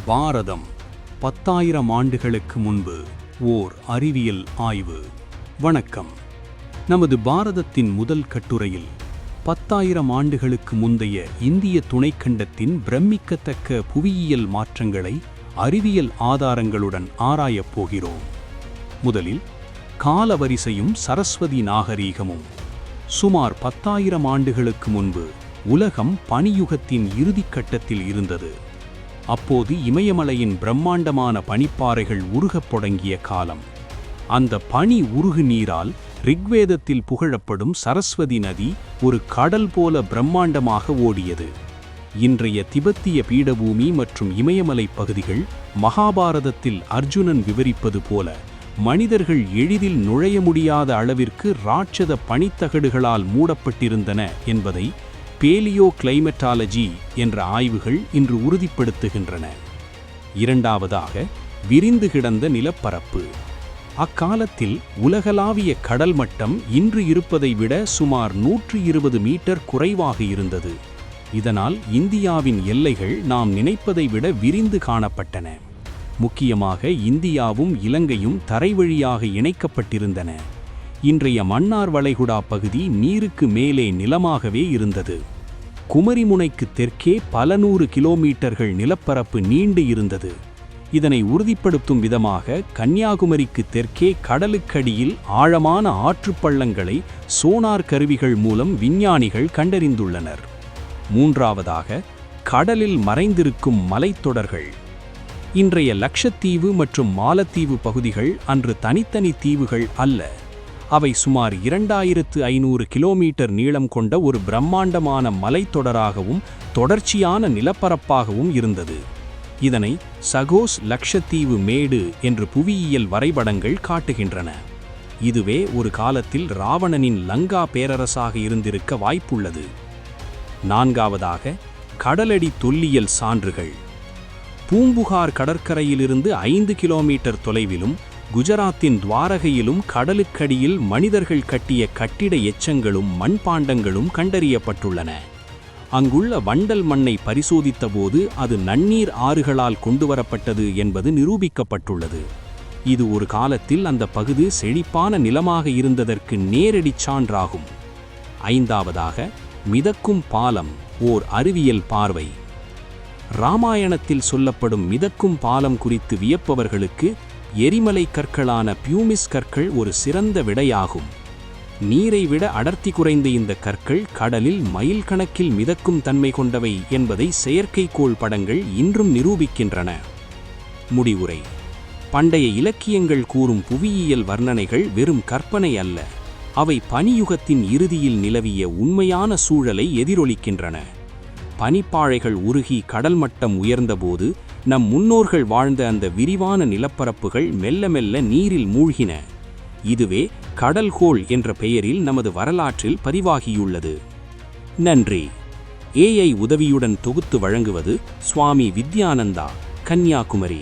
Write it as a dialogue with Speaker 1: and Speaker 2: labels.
Speaker 1: பாரதம் 10,000 ஆண்டுகளுக்கு முன்பு ஓர் அறிவியல் ஆய்வு. வணக்கம். நமது பாரதத்தின் முதல் கட்டுரையில் 10,000 ஆண்டுகளுக்கு முந்தைய இந்திய துணைக்கண்டத்தின் பிரமிக்கத்தக்க புவியியல் மாற்றங்களை அறிவியல் ஆதாரங்களுடன் ஆராயப் போகிறோம். முதலில் காலவரிசையும் சரஸ்வதி நாகரீகமும். சுமார் 10,000 ஆண்டுகளுக்கு முன்பு உலகம் பனியுகத்தின் இறுதிக்கட்டத்தில் இருந்தது. அப்போது இமயமலையின் பிரம்மாண்டமான பனிப்பாறைகள் உருகத் தொடங்கிய காலம். அந்த பனி உருகு நீரால் ரிக்வேதத்தில் புகழப்படும் சரஸ்வதி நதி ஒரு கடல் போல பிரம்மாண்டமாக ஓடியது. இன்றைய திபெத்திய பீடபூமி மற்றும் இமயமலை பகுதிகள் மகாபாரதத்தில் அர்ஜுனன் விவரிப்பது போல மனிதர்கள் எளிதில் நுழைய முடியாத அளவிற்கு ராட்சத பனித்தகடுகளால் மூடப்பட்டிருந்தன என்பதை பேலியோ கிளைமேட்டாலஜி என்ற ஆய்வுகள் இன்று உறுதிப்படுத்துகின்றன. இரண்டாவதாக, விரிந்து கிடந்த நிலப்பரப்பு. அக்காலத்தில் உலகளாவிய கடல் மட்டம் இன்று இருப்பதை விட சுமார் 120 மீட்டர் குறைவாக இருந்தது. இதனால் இந்தியாவின் எல்லைகள் நாம் நினைப்பதை விட விரிந்து காணப்பட்டன. முக்கியமாக இந்தியாவும் இலங்கையும் தரைவழியாக இணைக்கப்பட்டிருந்தன. இன்றைய மன்னார் வளைகுடா பகுதி நீருக்கு மேலே நிலமாகவே இருந்தது. குமரிமுனைக்கு தெற்கே பல 100 கிலோமீட்டர்கள் நிலப்பரப்பு நீண்டு இருந்தது. இதனை உறுதிப்படுத்தும் விதமாக கன்னியாகுமரிக்கு தெற்கே கடலுக்கடியில் ஆழமான ஆற்றுப்பள்ளங்களை சோனார் கருவிகள் மூலம் விஞ்ஞானிகள் கண்டறிந்துள்ளனர். மூன்றாவதாக, கடலில் மறைந்திருக்கும் மலைத்தொடர்கள். இன்றைய லட்சத்தீவு மற்றும் மாலத்தீவு பகுதிகள் அன்று தனித்தனி தீவுகள் அல்ல. அவை சுமார் 2500 கிலோமீட்டர் நீளம் கொண்ட ஒரு பிரம்மாண்டமான மலைத்தொடராகவும் தொடர்ச்சியான நிலப்பரப்பாகவும் இருந்தது. இதனை சகோஸ் லட்சத்தீவு மேடு என்று புவியியல் வரைபடங்கள் காட்டுகின்றன. இதுவே ஒரு காலத்தில் ராவணனின் லங்கா பேரரசாக இருந்திருக்க வாய்ப்புள்ளது. நான்காவதாக, கடலடி தொல்லியல் சான்றுகள். பூம்புகார் கடற்கரையிலிருந்து 5 கிலோமீட்டர் தொலைவிலும் குஜராத்தின் துவாரகையிலும் கடலுக்கடியில் மனிதர்கள் கட்டிய கட்டிட எச்சங்களும் மண்பாண்டங்களும் கண்டறியப்பட்டுள்ளன. அங்குள்ள வண்டல் மண்ணை பரிசோதித்தபோது அது நன்னீர் ஆறுகளால் கொண்டுவரப்பட்டது என்பது நிரூபிக்கப்பட்டுள்ளது. இது ஒரு காலத்தில் அந்த பகுதி செழிப்பான நிலமாக இருந்ததற்கு நேரடி சான்றாகும். ஐந்தாவதாக, மிதக்கும் பாலம், ஓர் அறிவியல் பார்வை. ராமாயணத்தில் சொல்லப்படும் மிதக்கும் பாலம் குறித்து வியப்பவர்களுக்கு எரிமலை கற்களான பியூமிஸ் கற்கள் ஒரு சிறந்த விடையாகும். நீரை விட அடர்த்தி குறைந்த இந்த கற்கள் கடலில் மைல் கணக்கில் மிதக்கும் தன்மை கொண்டவை என்பதை செயற்கைக்கோள் படங்கள் இன்றும் நிரூபிக்கின்றன. முடிவுரை. பண்டைய இலக்கியங்கள் கூறும் புவியியல் வர்ணனைகள் வெறும் கற்பனை அல்ல. அவை பனியுகத்தின் இறுதியில் நிலவிய உண்மையான சூழலை எதிரொலிக்கின்றன. பனிப்பாறைகள் உருகி கடல் மட்டம் உயர்ந்தபோது நம் முன்னோர்கள் வாழ்ந்த அந்த விரிவான நிலப்பரப்புகள் மெல்ல மெல்ல நீரில் மூழ்கின. இதுவே கடல்கோள் என்ற பெயரில் நமது வரலாற்றில் பதிவாகியுள்ளது. நன்றி. AI உதவியுடன் தொகுத்து வழங்குவது சுவாமி வித்யானந்தா, கன்னியாகுமரி.